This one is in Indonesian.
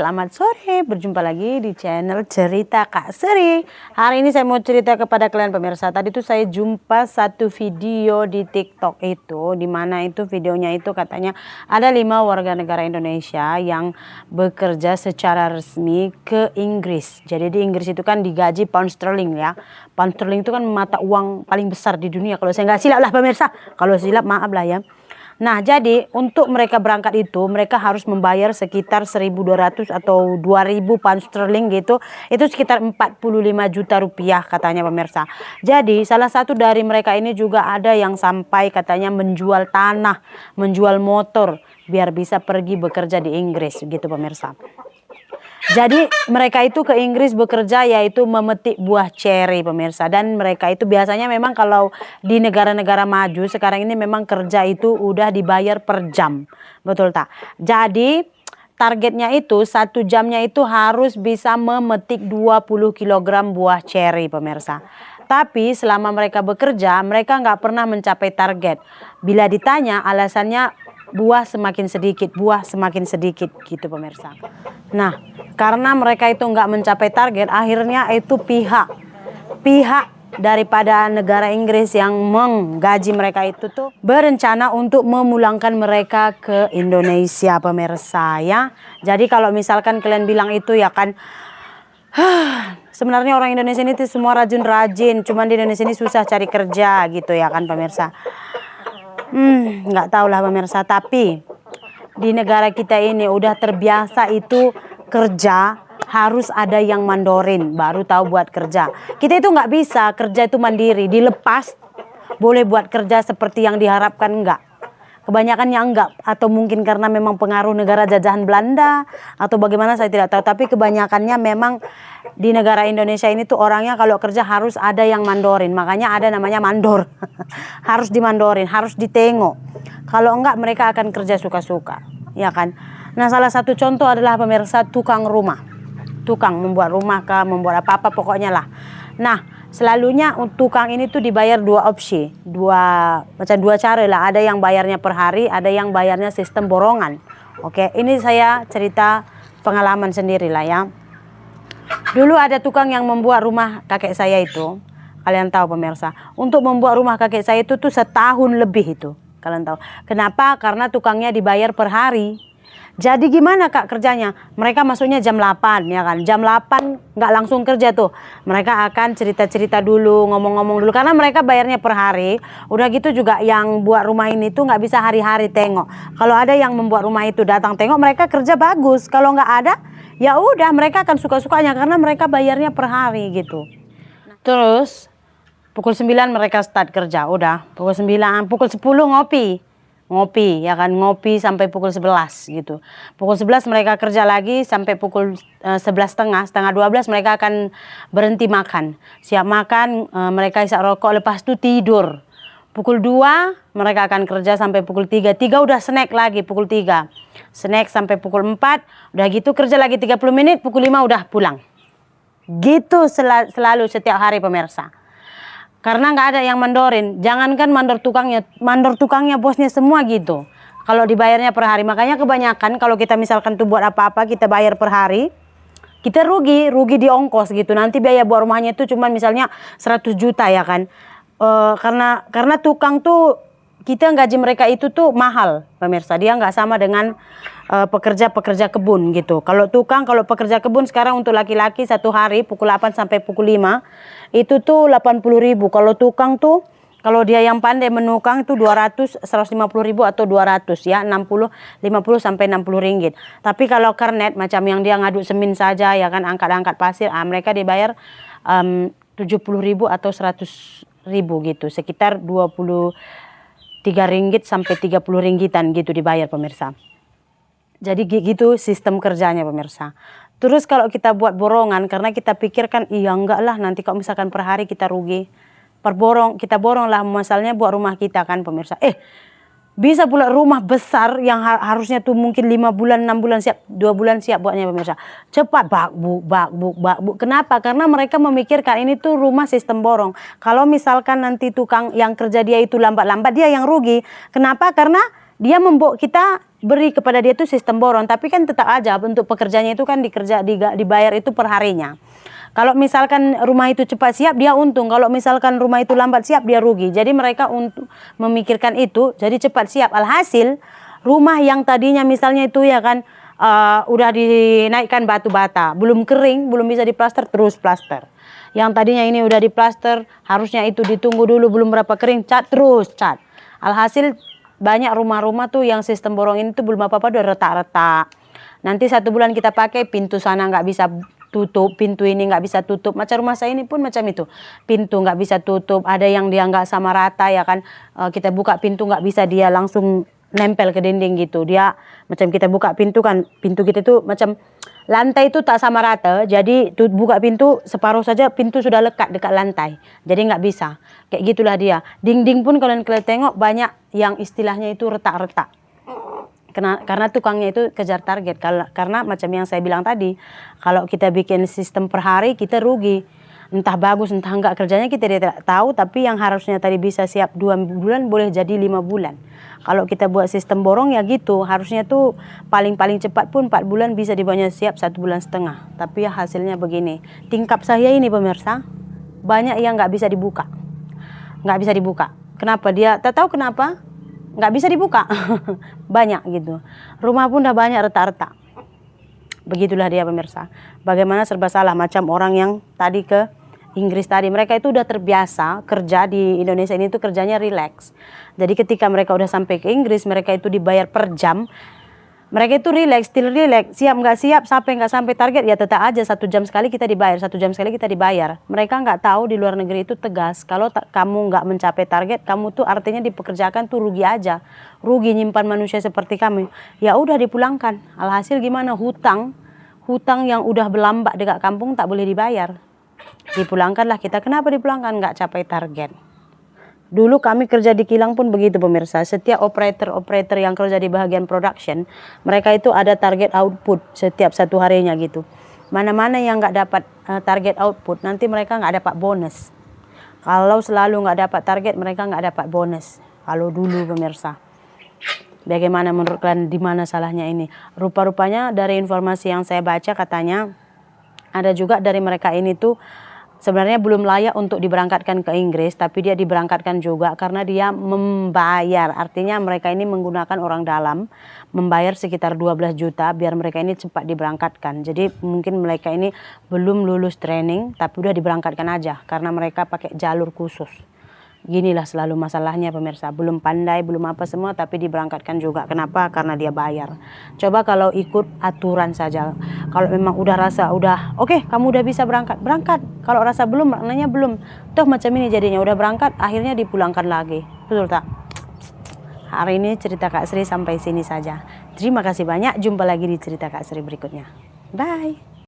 selamat sore. Berjumpa lagi di channel Cerita Kak Seri. Hari ini saya mau cerita kepada kalian pemirsa. Tadi tuh saya jumpa satu video di TikTok itu, dimana itu videonya itu katanya ada 5 warga negara Indonesia yang bekerja secara resmi ke Inggris. Jadi di Inggris itu kan digaji pound sterling ya. Pound sterling itu kan mata uang paling besar di dunia. Kalau saya nggak silap lah pemirsa. Kalau silap maaf lah ya. Nah, jadi untuk mereka berangkat itu mereka harus membayar sekitar 1.200 atau 2.000 pound sterling gitu. Itu sekitar 45 juta rupiah katanya pemirsa. Jadi salah satu dari mereka ini juga ada yang sampai katanya menjual tanah, menjual motor biar bisa pergi bekerja di Inggris gitu pemirsa. Jadi mereka itu ke Inggris bekerja yaitu memetik buah ceri pemirsa. Dan mereka itu biasanya memang kalau di negara-negara maju sekarang ini memang kerja itu udah dibayar per jam. Betul tak? Jadi targetnya itu 1 jamnya itu harus bisa memetik 20 kilogram buah ceri pemirsa. Tapi selama mereka bekerja mereka nggak pernah mencapai target. Bila ditanya alasannya buah semakin sedikit gitu pemirsa. Nah, karena mereka itu nggak mencapai target, akhirnya itu pihak daripada negara Inggris yang menggaji mereka itu tuh berencana untuk memulangkan mereka ke Indonesia pemirsa ya. Jadi kalau misalkan kalian bilang itu ya kan, sebenarnya orang Indonesia ini tuh semua rajin-rajin, cuman di Indonesia ini susah cari kerja gitu ya kan pemirsa. Nggak tahu lah pemirsa, tapi di negara kita ini udah terbiasa itu kerja harus ada yang mandorin baru tahu buat kerja. Kita itu nggak bisa kerja itu mandiri, dilepas boleh buat kerja seperti yang diharapkan enggak. Kebanyakannya enggak, atau mungkin karena memang pengaruh negara jajahan Belanda atau bagaimana saya tidak tahu, tapi kebanyakannya memang di negara Indonesia ini tuh orangnya kalau kerja harus ada yang mandorin, makanya ada namanya mandor. Harus dimandorin, harus ditengok. Kalau enggak mereka akan kerja suka-suka, ya kan. Nah, salah satu contoh adalah pemirsa tukang rumah. Tukang membuat rumah kah, membuat apa-apa pokoknya lah. Nah, selalunya tukang ini tuh dibayar dua opsi, dua cara lah. Ada yang bayarnya per hari, ada yang bayarnya sistem borongan. Oke, ini saya cerita pengalaman sendiri lah ya. Dulu ada tukang yang membuat rumah kakek saya itu, kalian tahu pemirsa, untuk membuat rumah kakek saya itu tuh setahun lebih itu, kalian tahu. Kenapa? Karena tukangnya dibayar per hari. Jadi gimana kak kerjanya? Mereka masuknya jam 8 ya kan. Jam 8 nggak langsung kerja tuh. Mereka akan cerita-cerita dulu, ngomong-ngomong dulu. Karena mereka bayarnya per hari. Udah gitu juga yang buat rumah ini tuh nggak bisa hari-hari tengok. Kalau ada yang membuat rumah itu datang tengok, mereka kerja bagus. Kalau nggak ada, ya udah mereka akan suka-sukanya karena mereka bayarnya per hari gitu. Terus pukul 9 mereka start kerja. Udah pukul 9, pukul 10 ngopi ya kan, ngopi sampai pukul 11 gitu. Pukul 11 mereka kerja lagi sampai pukul 11.30, setengah 12 mereka akan berhenti makan. Siap makan, mereka isap rokok, lepas itu tidur. Pukul 2 mereka akan kerja sampai pukul 3. 3 udah snack lagi pukul 3. Snack sampai pukul 4. Udah gitu kerja lagi 30 menit, pukul 5 udah pulang. Gitu selalu setiap hari pemirsa. Karena nggak ada yang mandorin, jangankan mandor tukangnya bosnya semua gitu. Kalau dibayarnya per hari, makanya kebanyakan kalau kita misalkan tuh buat apa-apa kita bayar per hari, kita rugi di ongkos gitu. Nanti biaya buat rumahnya itu cuma misalnya 100 juta ya kan. Karena tukang tuh kita gaji mereka itu tuh mahal pemirsa, dia nggak sama dengan pekerja kebun gitu. Kalau pekerja kebun sekarang untuk laki-laki satu hari pukul 8 sampai pukul 5 itu tuh 80.000. Kalau tukang tuh kalau dia yang pandai menukang itu 200, 150.000 atau 200 ya, 50 sampai 60 ringgit. Tapi kalau kernet macam yang dia ngaduk semen saja ya kan, angkat-angkat pasir, mereka dibayar 70.000 atau 100.000 gitu, sekitar 23 ringgit sampai 30 ringgitan gitu dibayar pemirsa. Jadi gitu sistem kerjanya pemirsa. Terus kalau kita buat borongan, karena kita pikirkan iya enggak lah nanti kalau misalkan per hari kita rugi. Kita borong lah misalnya buat rumah kita kan pemirsa. Bisa pula rumah besar yang harusnya tuh mungkin 5 bulan, 6 bulan siap, 2 bulan siap buatnya pemirsa. Cepat bakbuk. Kenapa? Karena mereka memikirkan ini tuh rumah sistem borong. Kalau misalkan nanti tukang yang kerja dia itu lambat-lambat, dia yang rugi. Kenapa? Karena dia membawa kita beri kepada dia itu sistem boron, tapi kan tetap aja untuk pekerjanya itu kan dibayar itu per harinya. Kalau misalkan rumah itu cepat siap, dia untung. Kalau misalkan rumah itu lambat siap, dia rugi. Jadi mereka untuk memikirkan itu, jadi cepat siap. Alhasil, rumah yang tadinya misalnya itu ya kan, udah dinaikkan batu bata, belum kering, belum bisa diplaster, terus plaster. Yang tadinya ini udah diplaster, harusnya itu ditunggu dulu, belum berapa kering, cat terus cat. Alhasil, banyak rumah-rumah tuh yang sistem borong ini tuh belum apa-apa udah retak-retak. Nanti 1 bulan kita pakai, pintu sana nggak bisa tutup, pintu ini nggak bisa tutup. Macam rumah saya ini pun macam itu, pintu nggak bisa tutup, ada yang dia nggak sama rata ya kan, kita buka pintu nggak bisa dia langsung nempel ke dinding gitu. Dia macam kita buka pintu kan, pintu kita tuh macam lantai itu tak sama rata, jadi buka pintu separuh saja pintu sudah lekat dekat lantai, jadi nggak bisa. Kayak gitulah dia. Dinding pun kalian tengok banyak yang istilahnya itu retak-retak. Karena tukangnya itu kejar target. Karena macam yang saya bilang tadi, kalau kita bikin sistem per hari kita rugi. Entah bagus entah enggak kerjanya kita tidak tahu, tapi yang harusnya tadi bisa siap 2 bulan boleh jadi 5 bulan. Kalau kita buat sistem borong ya gitu, harusnya tuh paling cepat pun 4 bulan bisa dibawanya siap 1,5 bulan. Tapi ya hasilnya begini. Tingkap saya ini pemirsa, banyak yang nggak bisa dibuka. Nggak bisa dibuka. Kenapa? Dia tak tahu kenapa nggak bisa dibuka. Banyak gitu. Rumah pun udah banyak retak-retak. Begitulah dia pemirsa. Bagaimana serba salah, macam orang yang tadi ke Inggris tadi. Mereka itu udah terbiasa kerja di Indonesia ini tuh kerjanya relax. Jadi ketika mereka udah sampai ke Inggris, mereka itu dibayar per jam. Mereka itu relax, still relax, siap nggak siap, sampai nggak sampai target ya tetap aja 1 jam sekali kita dibayar, 1 jam sekali kita dibayar. Mereka nggak tahu di luar negeri itu tegas. Kalau kamu nggak mencapai target, kamu tuh artinya dipekerjakan tuh rugi aja, rugi nyimpan manusia seperti kami. Ya udah dipulangkan. Alhasil gimana? Hutang yang udah berlambak dekat kampung tak boleh dibayar. Dipulangkanlah kita. Kenapa dipulangkan? Nggak capai target. Dulu kami kerja di kilang pun begitu pemirsa. Setiap operator yang kerja di bagian production, mereka itu ada target output setiap 1 harinya gitu. Mana-mana yang nggak dapat target output, nanti mereka nggak dapat bonus. Kalau selalu nggak dapat target, mereka nggak dapat bonus. Kalau dulu pemirsa. Bagaimana menurut kalian, di mana salahnya ini? Rupa-rupanya dari informasi yang saya baca katanya, ada juga dari mereka ini tuh sebenarnya belum layak untuk diberangkatkan ke Inggris, tapi dia diberangkatkan juga karena dia membayar. Artinya mereka ini menggunakan orang dalam, membayar sekitar 12 juta biar mereka ini cepat diberangkatkan. Jadi mungkin mereka ini belum lulus training, tapi udah diberangkatkan aja karena mereka pakai jalur khusus. Ginilah selalu masalahnya pemirsa, belum pandai, belum apa semua, tapi diberangkatkan juga. Kenapa? Karena dia bayar. Coba kalau ikut aturan saja. Kalau memang udah rasa, udah oke, kamu udah bisa berangkat, berangkat. Kalau rasa belum, maknanya belum. Toh macam ini jadinya, udah berangkat, akhirnya dipulangkan lagi. Betul tak? Hari ini cerita Kak Sri sampai sini saja. Terima kasih banyak, jumpa lagi di cerita Kak Sri berikutnya. Bye!